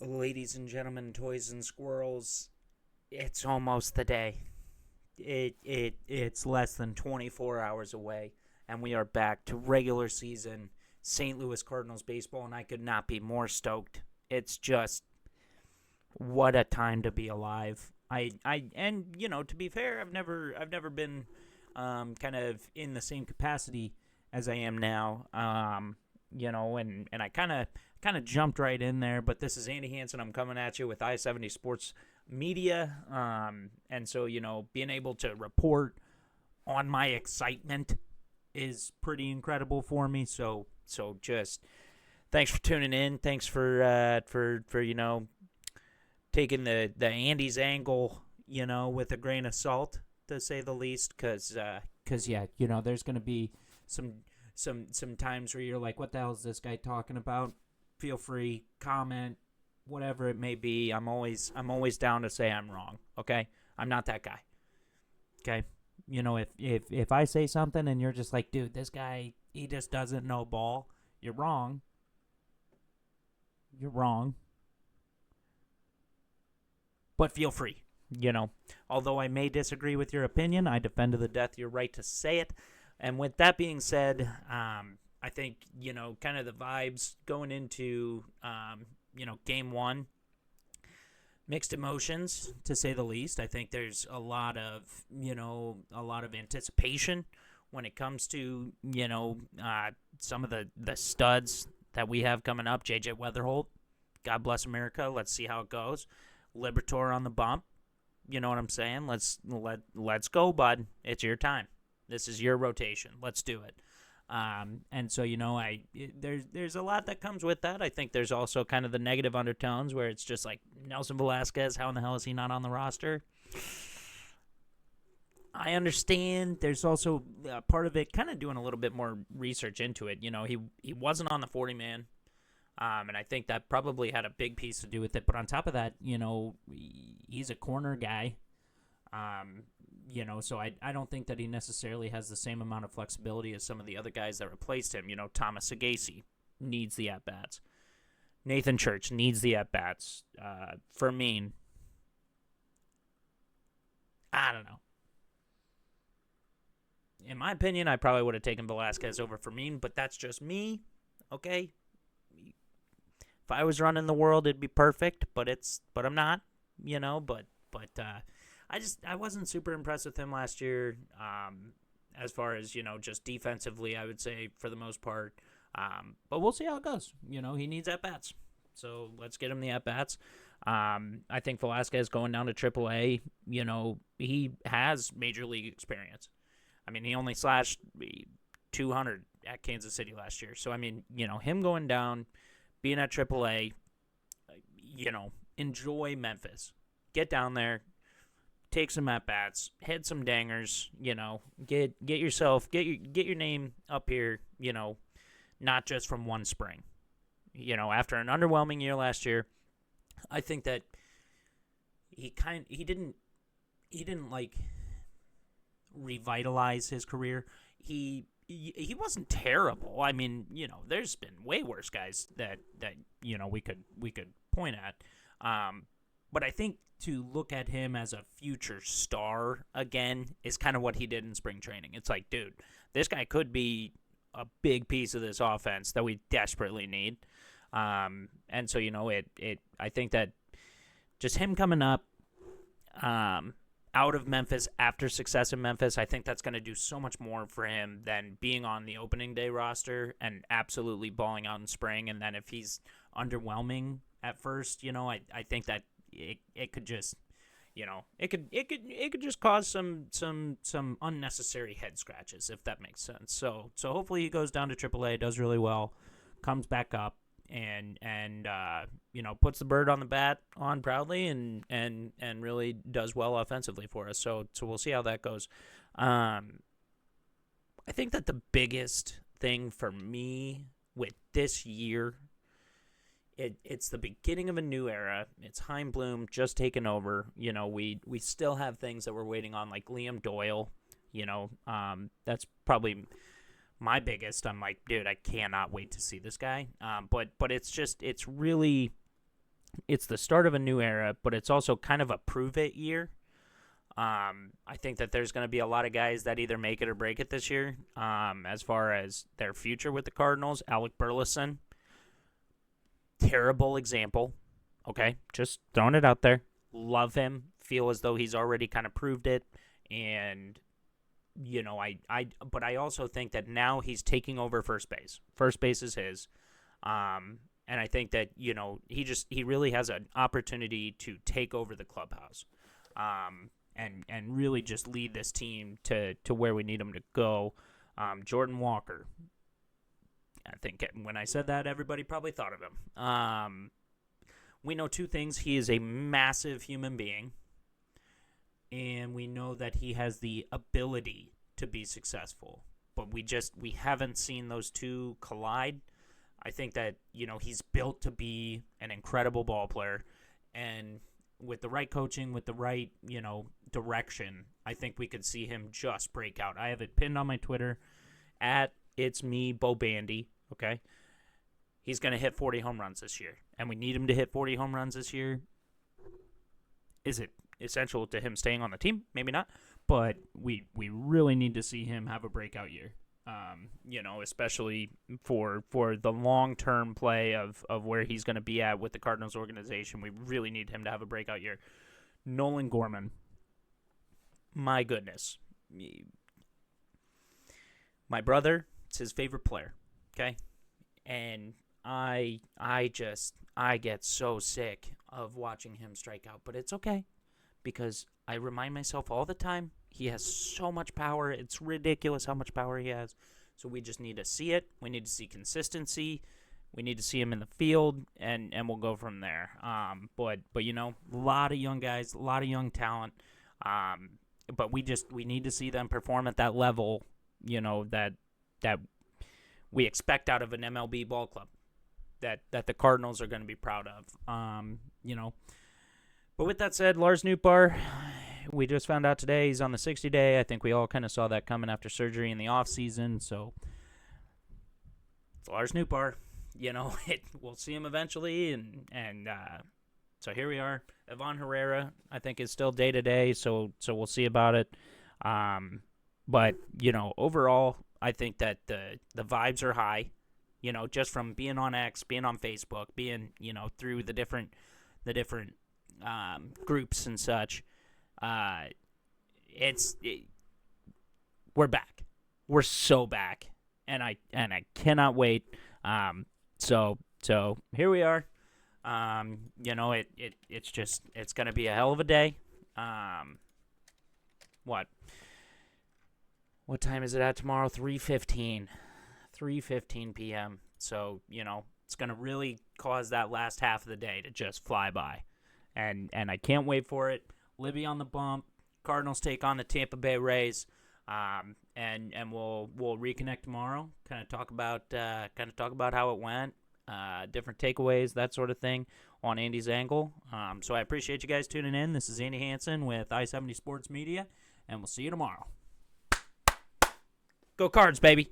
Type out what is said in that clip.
Ladies and gentlemen, toys and squirrels, it's almost the day. It's less than 24 hours away, and we are back to regular season St. Louis Cardinals baseball, and I could not be more stoked. It's just what a time to be alive. And to be fair, I've never been kind of in the same capacity as I am now. And I kind of jumped right in there. But this is Andy Hansen. I'm coming at you with I-70 Sports Media, and so being able to report on my excitement is pretty incredible for me. So just thanks for tuning in. Thanks for taking the Andy's angle with a grain of salt, to say the least, because yeah, there's gonna be some times where you're like, what the hell is this guy talking about? Feel free, comment, whatever it may be. I'm always down to say I'm wrong. Okay, I'm not that guy. Okay, if I say something and you're just like, dude, this guy, he just doesn't know ball, you're wrong. You're wrong. But feel free. Although I may disagree with your opinion, I defend to the death your right to say it. And with that being said, I think, kind of the vibes going into, game one, mixed emotions, to say the least. I think there's a lot of anticipation when it comes to, some of the studs that we have coming up. J.J. Weatherholt, God bless America. Let's see how it goes. Libertor on the bump. You know what I'm saying? Let's go, bud. It's your time. This is your rotation. Let's do it. And so there's a lot that comes with that. I think there's also kind of the negative undertones where it's just like, Nelson Velasquez, how in the hell is he not on the roster? I understand. There's also part of it kind of doing a little bit more research into it. He wasn't on the 40-man. And I think that probably had a big piece to do with it. But on top of that, he's a corner guy. So I don't think that he necessarily has the same amount of flexibility as some of the other guys that replaced him. Thomas Sagasi needs the at-bats. Nathan Church needs the at-bats. Fermin, I don't know. In my opinion, I probably would have taken Velasquez over Fermin, but that's just me, okay? If I was running the world, it'd be perfect, but I'm not, But I wasn't super impressed with him last year. As far as just defensively, I would say for the most part. But we'll see how it goes. He needs at bats, so let's get him the at bats. I think Velasquez going down to AAA. He has major league experience. I mean, he only slashed 200 at Kansas City last year. So I mean, him going down, being at AAA, enjoy Memphis. Get down there, take some at bats, hit some dangers. Get your name up here. Not just from one spring. After an underwhelming year last year, I think that he didn't like revitalize his career. He wasn't terrible. I mean, there's been way worse guys that we could point at. But I think to look at him as a future star again is kind of what he did in spring training. It's like, dude, this guy could be a big piece of this offense that we desperately need. And so I think that just him coming up, out of Memphis after success in Memphis, I think that's going to do so much more for him than being on the opening day roster and absolutely balling out in spring. And then if he's underwhelming at first, I think that it could just, it could just cause some unnecessary head scratches, if that makes sense. So hopefully he goes down to AAA, does really well, comes back up, and puts the bird on the bat on proudly and really does well offensively for us. So we'll see how that goes. I think that the biggest thing for me with this year, it's the beginning of a new era. It's Chaim Bloom just taken over. We still have things that we're waiting on, like Liam Doyle. That's probably my biggest. I'm like, dude, I cannot wait to see this guy. But it's really it's the start of a new era, but it's also kind of a prove-it year. I think that there's going to be a lot of guys that either make it or break it this year as far as their future with the Cardinals. Alec Burleson, terrible example. Okay, just throwing it out there. Love him. Feel as though he's already kind of proved it. And, you know, but I also think that now he's taking over first base. First base is his. And I think that, you know, he really has an opportunity to take over the clubhouse. And really just lead this team to where we need him to go. Jordan Walker. I think when I said that, everybody probably thought of him. We know two things. He is a massive human being, and we know that he has the ability to be successful. But we haven't seen those two collide. I think that, you know, he's built to be an incredible ball player, and with the right coaching, with the right, you know, direction, I think we could see him just break out. I have it pinned on my Twitter at It's Me Bo Bandy. Okay, he's going to hit 40 home runs this year, and we need him to hit 40 home runs this year. Is it essential to him staying on the team? Maybe not, but we really need to see him have a breakout year. You know, especially for the long-term play of where he's going to be at with the Cardinals organization. We really need him to have a breakout year. Nolan Gorman. My goodness. My brother, it's his favorite player, okay? And I get so sick of watching him strike out, but it's okay because I remind myself all the time he has so much power. It's ridiculous how much power he has. So we just need to see it. We need to see consistency. We need to see him in the field, and we'll go from there. But you know, a lot of young guys, a lot of young talent. But we need to see them perform at that level, you know, that we expect out of an MLB ball club, that the Cardinals are going to be proud of. You know. But with that said, Lars Nootbaar, we just found out today he's on the 60-day. I think we all kind of saw that coming after surgery in the offseason. So it's Lars Nootbaar. You know, we'll see him eventually. And so here we are. Ivan Herrera, I think, is still day-to-day, so we'll see about it. But, you know, overall, I think that the vibes are high. You know, just from being on X, being on Facebook, being, you know, through the different groups and such. We're back. We're so back, and I cannot wait. So here we are. You know, it's gonna be a hell of a day. What time is it at tomorrow? 3:15 p.m. So, you know, it's gonna really cause that last half of the day to just fly by, and I can't wait for it. Libby on the bump. Cardinals take on the Tampa Bay Rays, and we'll reconnect tomorrow. Kind of talk about how it went, different takeaways, that sort of thing on Andy's angle. So I appreciate you guys tuning in. This is Andy Hansen with I-70 Sports Media, and we'll see you tomorrow. Go Cards, baby.